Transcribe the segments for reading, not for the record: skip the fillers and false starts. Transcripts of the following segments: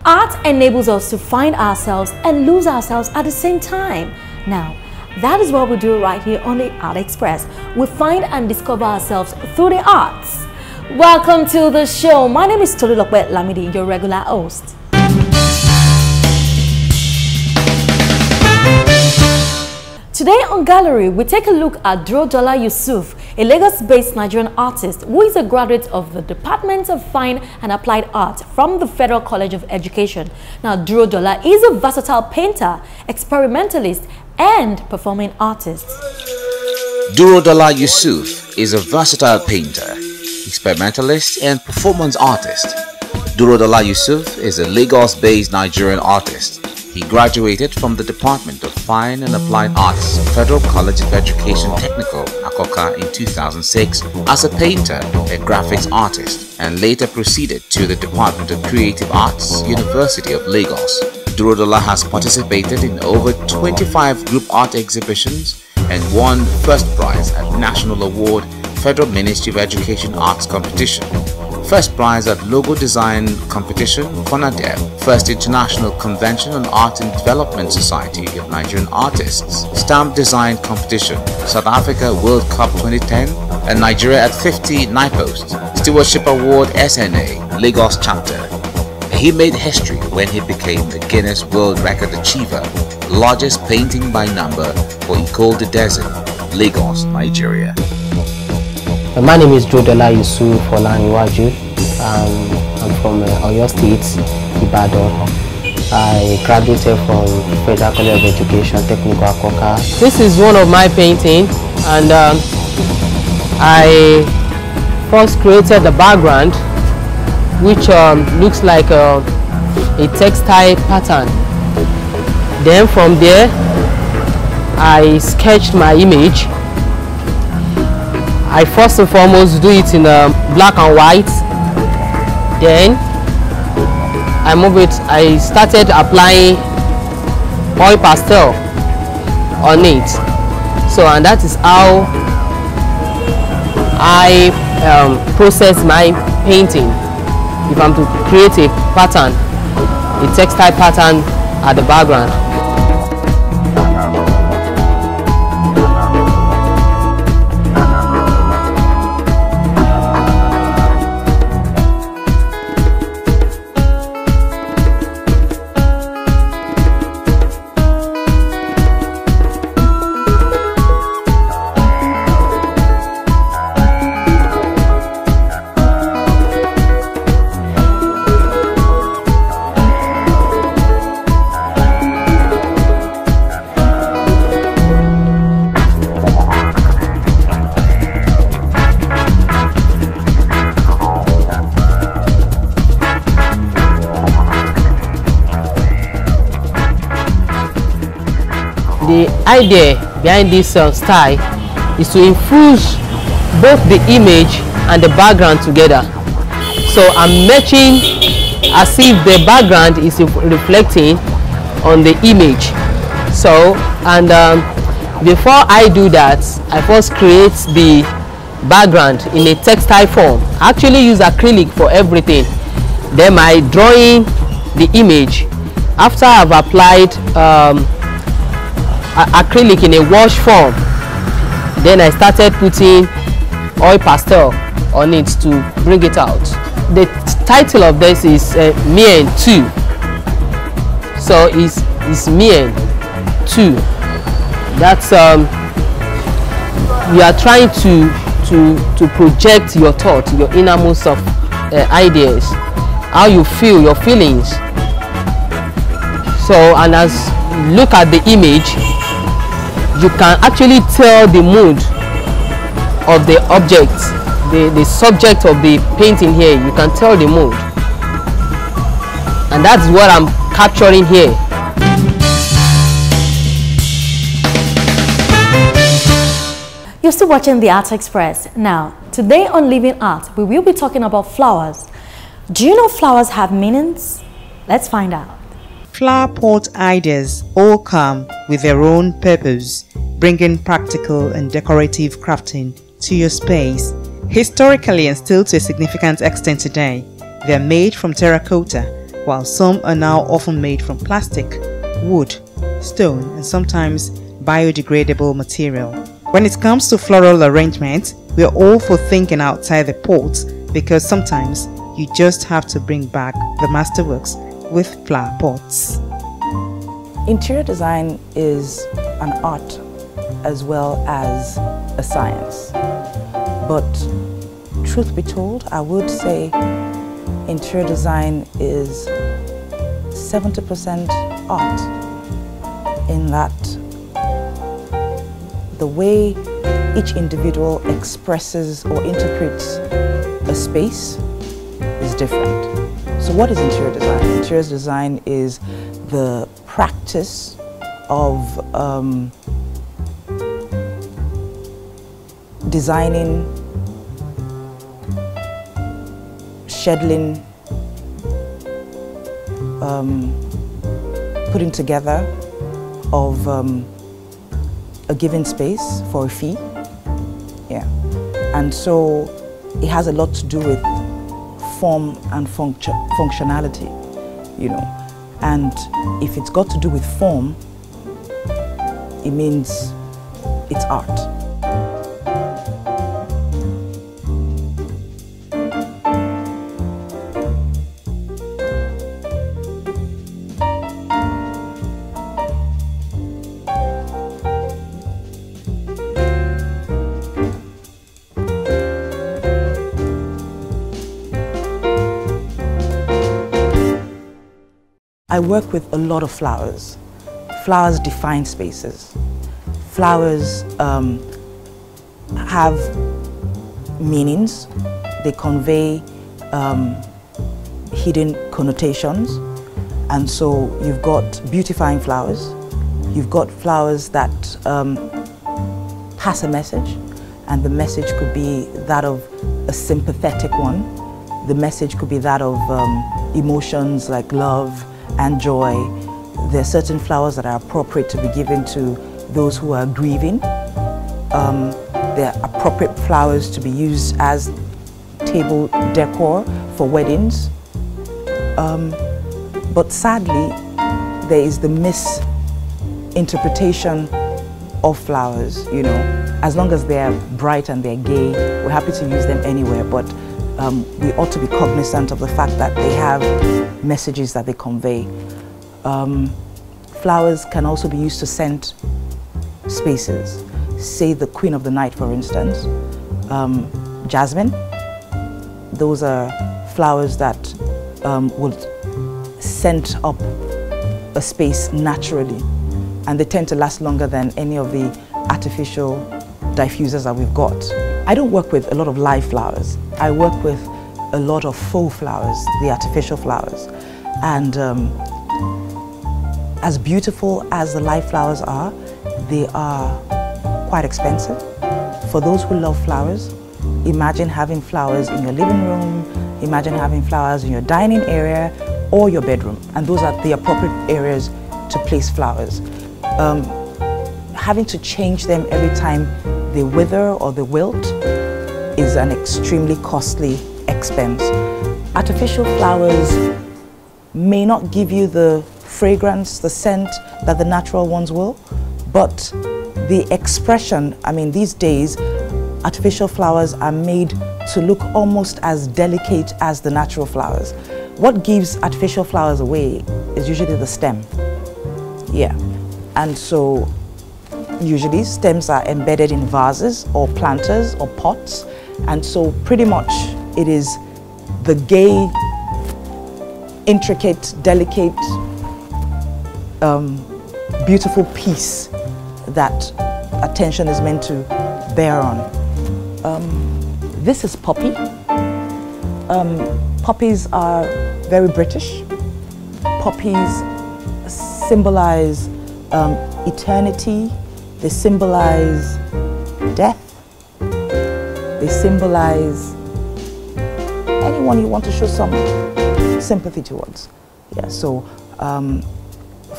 Art enables us to find ourselves and lose ourselves at the same time. Now, that is what we do right here on the Art Express. We find and discover ourselves through the arts. Welcome to the show. My name is Tolulokwe Lamidi, your regular host. Today on Gallery, we take a look at Durodola Yusuf, a Lagos-based Nigerian artist who is a graduate of the Department of Fine and Applied Art from the Federal College of Education. Now, Durodola is a versatile painter, experimentalist, and performing artist. Durodola Yusuf is a versatile painter, experimentalist, and performance artist. Durodola Yusuf is a Lagos-based Nigerian artist. He graduated from the Department of Fine and Applied Arts, Federal College of Education Technical, Akoka, in 2006 as a painter and graphics artist, and later proceeded to the Department of Creative Arts, University of Lagos. Durodola has participated in over 25 group art exhibitions and won first prize at National Award Federal Ministry of Education Arts Competition, first prize at Logo Design Competition, FONADEB, first International Convention on Art and Development Society of Nigerian Artists, Stamp Design Competition, South Africa World Cup 2010, and Nigeria at 50 NIPOST, Stewardship Award SNA, Lagos Chapter. He made history when he became the Guinness World Record Achiever, largest painting by number for Ecole de Desert, Lagos, Nigeria. My name is Durodola Yusuf Olaniwaju. I'm from Oyo State, Ibadan. I graduated from Federal College of Education Technical Akoka. This is one of my paintings, and I first created the background, which looks like a textile pattern. Then from there, I sketched my image. I first and foremost do it in black and white. Then I started applying oil pastel on it. So, and that is how I process my painting. If I'm to create a pattern, a textile pattern at the background. The idea behind this style is to infuse both the image and the background together. So I'm matching as if the background is reflecting on the image. So, and before I do that, I first create the background in a textile form. I actually use acrylic for everything. Then I drawing the image. After I've applied acrylic in a wash form, then I started putting oil pastel on it to bring it out. The title of this is Me and 2. So it's Me and 2. That's you are trying to project your thought, your innermost of ideas, how you feel, your feelings. So, and as you look at the image, you can actually tell the mood of the object, the subject of the painting here. You can tell the mood, and that's what I'm capturing here. You're still watching the Art Express. Now, today on Living Art, we will be talking about flowers. Do you know flowers have meanings? Let's find out. Flower pot ideas all come with their own purpose, bringing practical and decorative crafting to your space. Historically and still to a significant extent today, they are made from terracotta, while some are now often made from plastic, wood, stone, and sometimes biodegradable material. When it comes to floral arrangement, we are all for thinking outside the box, because sometimes you just have to bring back the masterworks with flower pots. Interior design is an art as well as a science. But truth be told, I would say interior design is 70% art, in that the way each individual expresses or interprets a space is different. So what is interior design? Interior design is the practice of designing, scheduling, putting together of a given space for a fee. Yeah. And so it has a lot to do with form and functionality, you know. And if it's got to do with form, it means it's art. I work with a lot of flowers. Flowers define spaces. Flowers have meanings. They convey hidden connotations. And so you've got beautifying flowers. You've got flowers that pass a message, and the message could be that of a sympathetic one. The message could be that of emotions like love and joy. There are certain flowers that are appropriate to be given to those who are grieving. There are appropriate flowers to be used as table decor for weddings. But sadly, there is the misinterpretation of flowers, you know. As long as they're bright and they're gay, we're happy to use them anywhere, but we ought to be cognizant of the fact that they have messages that they convey. Flowers can also be used to scent spaces. Say the Queen of the Night, for instance. Jasmine. Those are flowers that would scent up a space naturally, and they tend to last longer than any of the artificial diffusers that we've got. I don't work with a lot of live flowers. I work with a lot of faux flowers, the artificial flowers. And as beautiful as the live flowers are, they are quite expensive. For those who love flowers, imagine having flowers in your living room, imagine having flowers in your dining area or your bedroom. And those are the appropriate areas to place flowers. Having to change them every time they wither or they wilt is an extremely costly expense. Artificial flowers may not give you the fragrance, the scent that the natural ones will, but the expression, I mean, these days, artificial flowers are made to look almost as delicate as the natural flowers. What gives artificial flowers away is usually the stem. Yeah. And so usually stems are embedded in vases or planters or pots. And so pretty much it is the gay, intricate, delicate, beautiful piece that attention is meant to bear on. This is poppy. Poppies are very British. Poppies symbolize eternity. They symbolize death. They symbolize anyone you want to show some sympathy towards. Yeah, so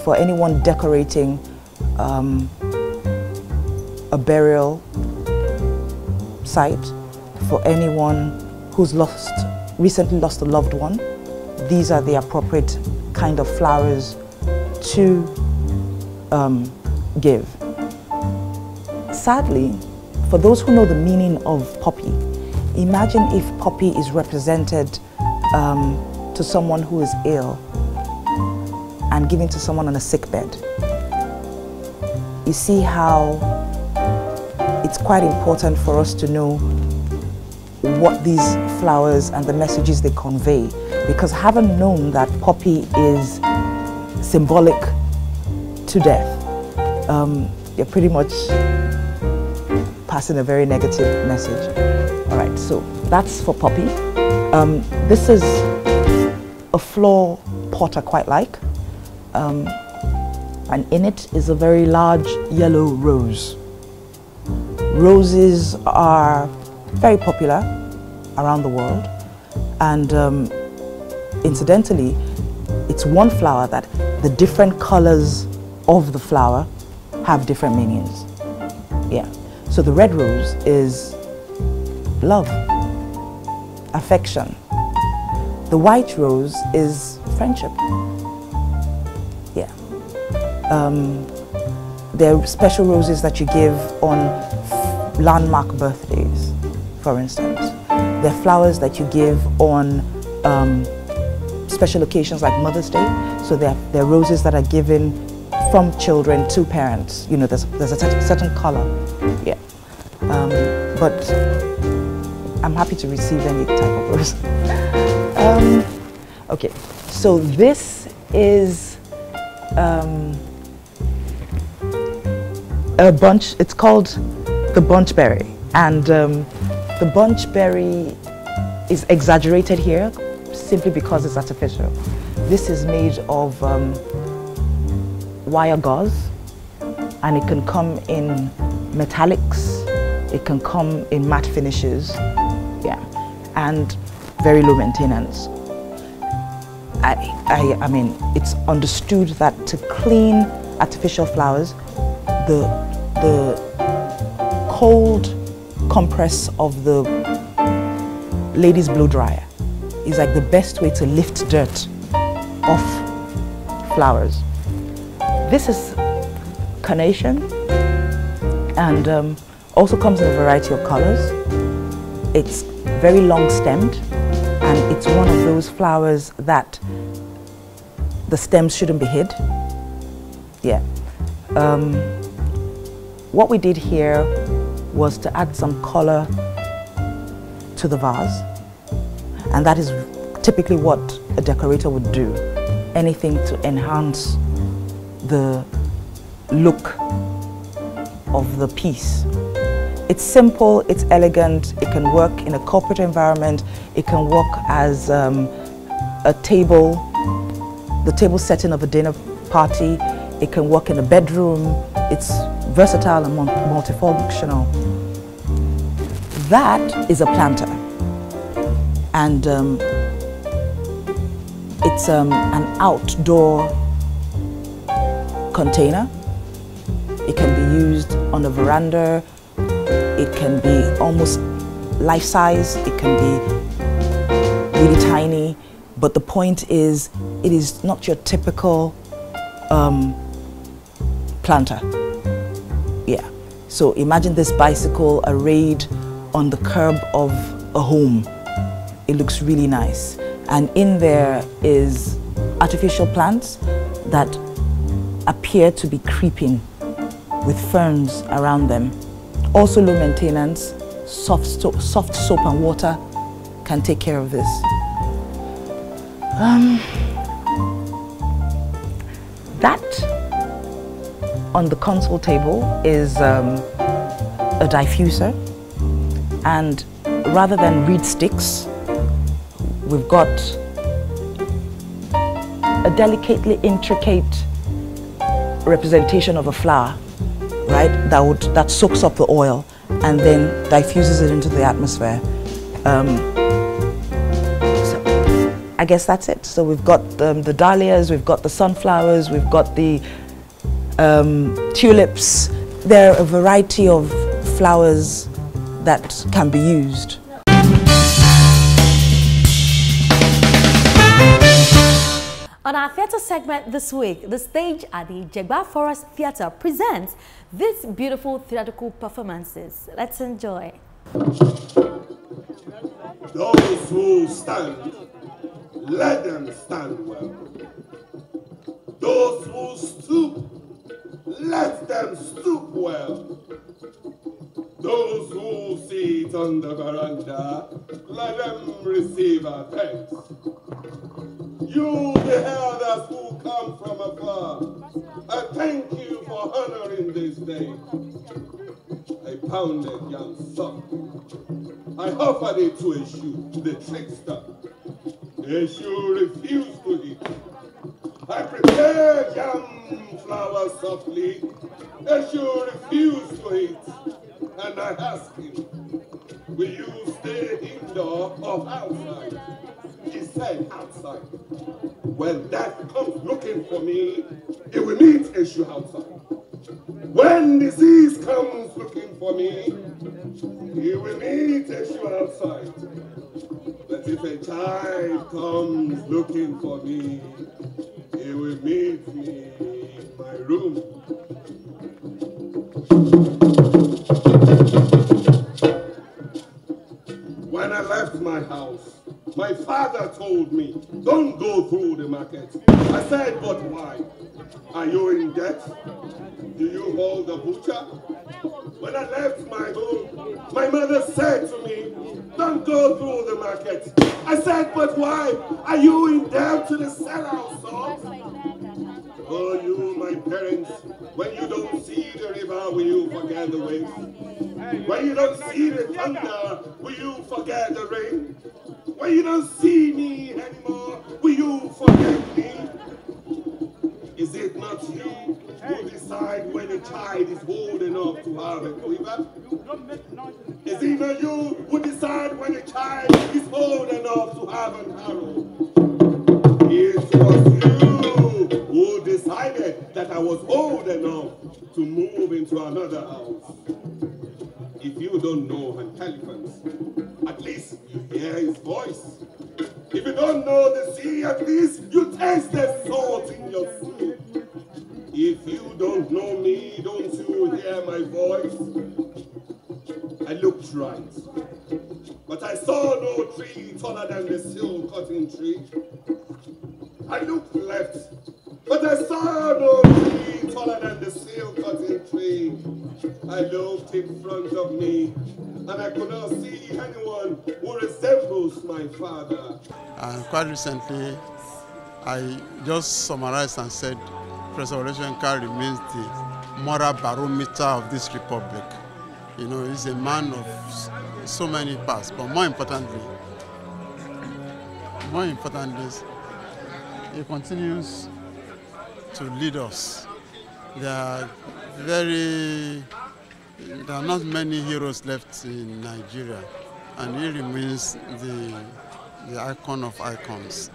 for anyone decorating a burial site, for anyone who's recently lost a loved one, these are the appropriate kind of flowers to give. Sadly, for those who know the meaning of poppy, imagine if poppy is represented to someone who is ill and given to someone on a sick bed. You see how it's quite important for us to know what these flowers and the messages they convey, because having known that poppy is symbolic to death, you're pretty much passing a very negative message. All right, so that's for poppy. This is a floor pot I quite like, and in it is a very large yellow rose. Roses are very popular around the world, and incidentally, it's one flower that the different colors of the flower have different meanings. Yeah, so the red rose is love, affection. The white rose is friendship. Yeah. There are special roses that you give on landmark birthdays, for instance. There are flowers that you give on special occasions like Mother's Day. So there are roses that are given from children to parents. You know, there's a certain color. Yeah. But I'm happy to receive any type of rose. Okay, so this is a bunch. It's called the bunchberry, and the bunchberry is exaggerated here simply because it's artificial. This is made of wire gauze, and it can come in metallics, it can come in matte finishes, yeah, and very low maintenance. I mean, it's understood that to clean artificial flowers, the cold compress of the ladies' blow dryer is like the best way to lift dirt off flowers. This is carnation, and also comes in a variety of colors. It's very long stemmed, and it's one of those flowers that the stems shouldn't be hid. Yeah. What we did here was to add some color to the vase, and that is typically what a decorator would do. Anything to enhance the look of the piece. It's simple, it's elegant, it can work in a corporate environment, it can work as a table, the table setting of a dinner party, it can work in a bedroom, it's versatile and multifunctional. That is a planter, and it's an outdoor container. It can be used on a veranda, it can be almost life-size, it can be really tiny, but the point is, it is not your typical planter. Yeah, so imagine this bicycle arrayed on the curb of a home. It looks really nice. And in there is artificial plants that appear to be creeping with ferns around them. Also low maintenance, soft soap and water can take care of this. That on the console table is a diffuser, and rather than reed sticks, we've got a delicately intricate representation of a flower, right? That soaks up the oil and then diffuses it into the atmosphere. So I guess that's it. So we've got the dahlias, we've got the sunflowers, we've got the tulips. There are a variety of flowers that can be used. On our theatre segment this week, the stage at the Jegba Forest Theatre presents these beautiful theatrical performances. Let's enjoy. Those who stand, let them stand well. Those who stoop, let them stoop well. Those who sit on the veranda, let them receive our thanks. You, the elders who come from afar, I thank you for honoring this day. I pounded young son. I offered it to Eshu, the trickster. Eshu refused to eat. I prepared yam flowers softly. Eshu refused to eat. And I asked him, will you stay indoor or outside? He said outside. When death comes looking for me, it will meet Eshu outside. When disease comes looking for me, he will meet Eshu outside. But if a child comes looking for me, he will meet me in my room. When I left my house, my father told me, don't go through the market. I said, but why? Are you in debt? Do you hold a butcher? When I left my home, my mother said to me, don't go through the market. I said, but why? Are you in debt to the seller of salt? Oh, you, my parents, when you don't see the river, will you forget the waves? When you don't see the thunder, will you forget the rain? When you don't see me anymore, will you forget me? Is it not you who decide when a child is old enough to have a quiver? Is it not you who decide when a child is old enough to have an arrow? It was you who decided that I was old enough to move into another house. If you don't know an elephant, at least you hear his voice. If you don't know the sea, at least you taste the salt in your soup. If you don't know me, don't you hear my voice? I looked right, but I saw no tree taller than the silk cotton tree. I looked left, but I saw no tree taller than the silk cotton tree. I looked in front of me, and I could not see anyone who resembles my father. And quite recently, I just summarized and said, Professor Oreshenka remains the moral barometer of this republic. You know, he's a man of so many parts, but more importantly, he continues to lead us. There are not many heroes left in Nigeria, and he remains the icon of icons.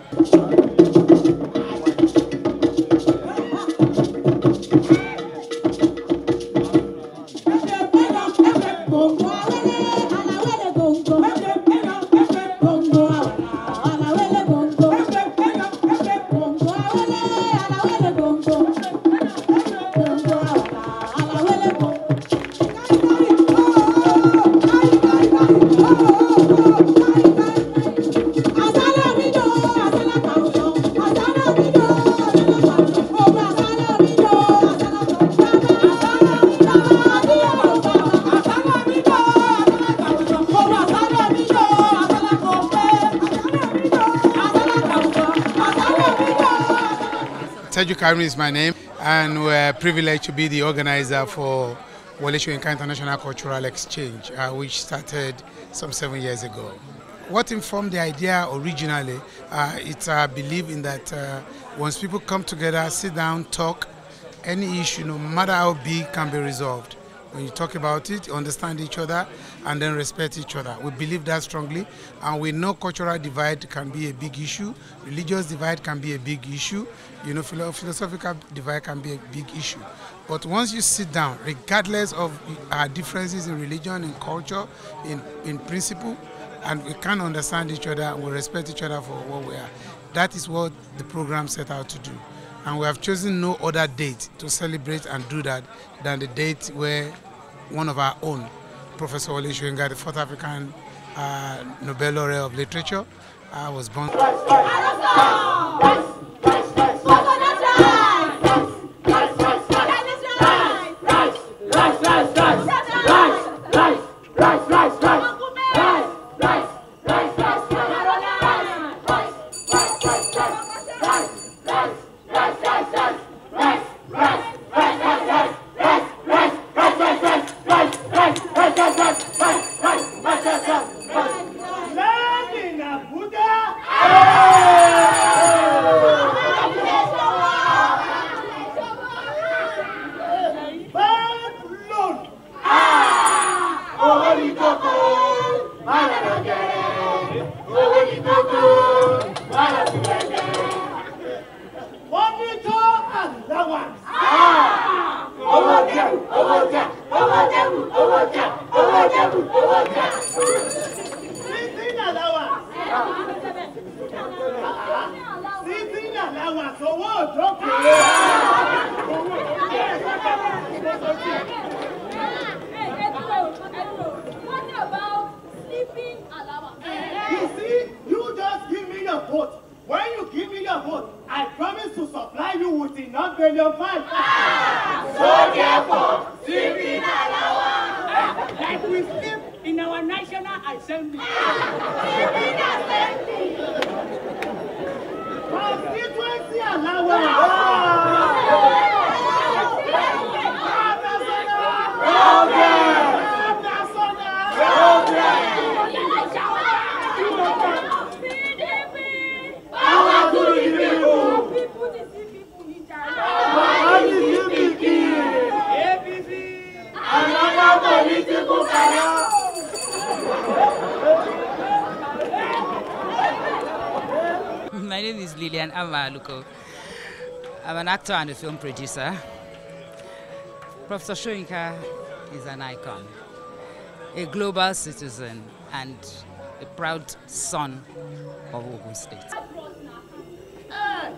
Teju Karim is my name, and we're privileged to be the organizer for Wole Soyinka International Cultural Exchange, which started some 7 years ago. What informed the idea originally, it's a belief in that once people come together, sit down, talk, any issue, no matter how big, can be resolved. When you talk about it, you understand each other, and then respect each other. We believe that strongly, and we know cultural divide can be a big issue, religious divide can be a big issue, you know, philosophical divide can be a big issue. But once you sit down, regardless of our differences in religion, in culture, in principle, and we can understand each other and we respect each other for what we are, That is what the program set out to do. And we have chosen no other date to celebrate and do that than the date where one of our own, Professor Wole Soyinka, the fourth African Nobel laureate of literature, was born. My name is Lilian Amaluko. I'm an actor and a film producer. Professor Soyinka is an icon, a global citizen, and a proud son of Ogun State.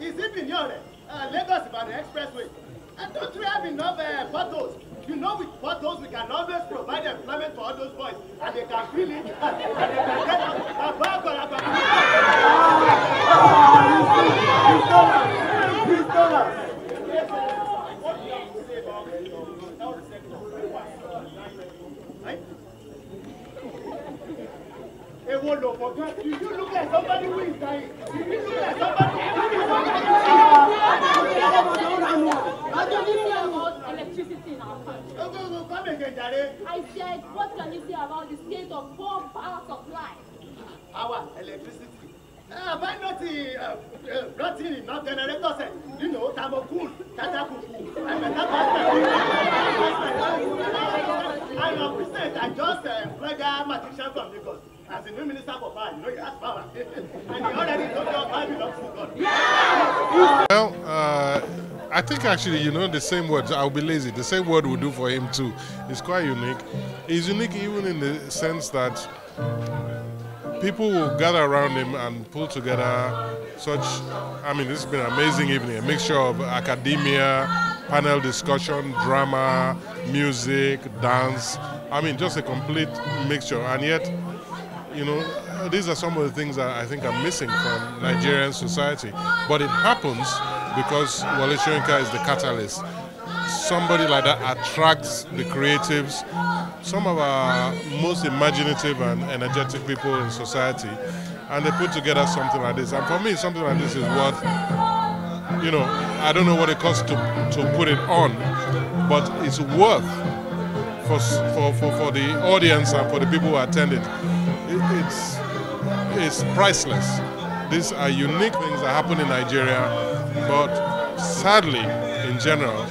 Is it in your Lagos about the expressway? And don't we have enough bottles? You know, with bottles we can always provide employment for all those boys, and they can fill it, and they can get out. Do you look like somebody who is dying? Do you look like somebody who is about electricity in our country? Come again, Jare. I said, what can you say about the state of poor power supply? Our electricity. Have I not brought in enough generators? You know, Tamoku, Tataku. I'm a president. I just employed a mathematician from Lagos as the new minister for power. You know, he has power. And he already told you power belongs to God. Well, I think actually, you know, the same words, I'll be lazy, the same word will do for him too. It's quite unique. It's unique even in the sense that people will gather around him and pull together such, I mean, this has been an amazing evening, a mixture of academia, panel discussion, drama, music, dance. I mean, just a complete mixture. And yet, you know, these are some of the things that I think are missing from Nigerian society. But it happens because Wole Soyinka is the catalyst. Somebody like that attracts the creatives, some of our most imaginative and energetic people in society, and they put together something like this. And for me, something like this is worth, you know, I don't know what it costs to put it on, but it's worth for the audience and for the people who attend it. It's priceless. These are unique things that happen in Nigeria, but sadly, in general,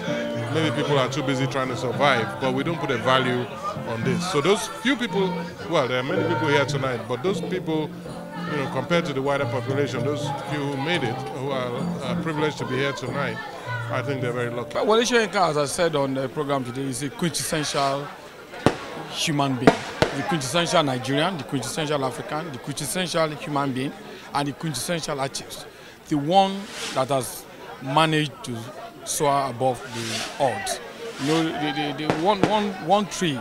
maybe people are too busy trying to survive, but we don't put a value on this. So those few people, well, there are many people here tonight, but those people, you know, compared to the wider population, those few who made it, who are privileged to be here tonight, I think they're very lucky. Wole Soyinka, as I said on the program today, is a quintessential human being. The quintessential Nigerian, the quintessential African, the quintessential human being, and the quintessential artist. the one that has managed to soar above the odds. You know, the one tree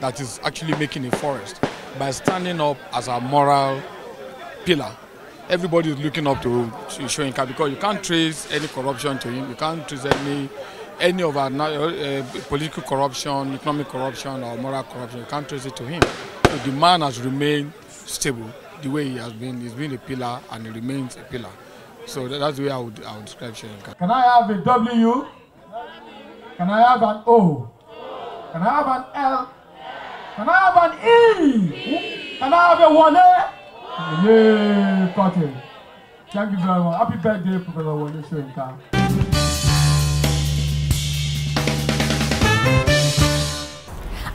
that is actually making a forest by standing up as a moral pillar. Everybody is looking up to Soyinka because you can't trace any corruption to him. You can't trace any of our political corruption, economic corruption, or moral corruption. You can't trace it to him. So the man has remained stable the way he has been. He's been a pillar and he remains a pillar. So that's the way I would describe Soyinka. Can I have a W? Can I have an O? Can I have an L? Can I have an E? Can I have a 1A? Yay, Cotton. Thank you very much. Happy birthday, Professor Wole Soyinka.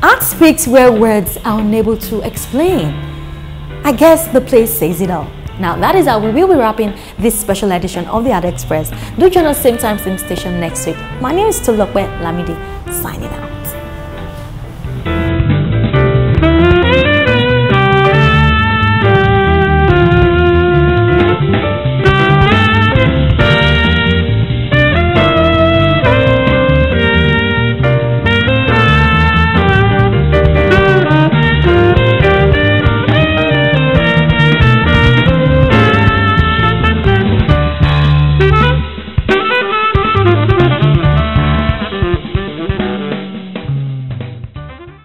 Art speaks where words are unable to explain. I guess the place says it all. Now that is how we will be wrapping this special edition of the Art Express. Do join us same time, same station next week. My name is Tolokwe Lamidi, signing out.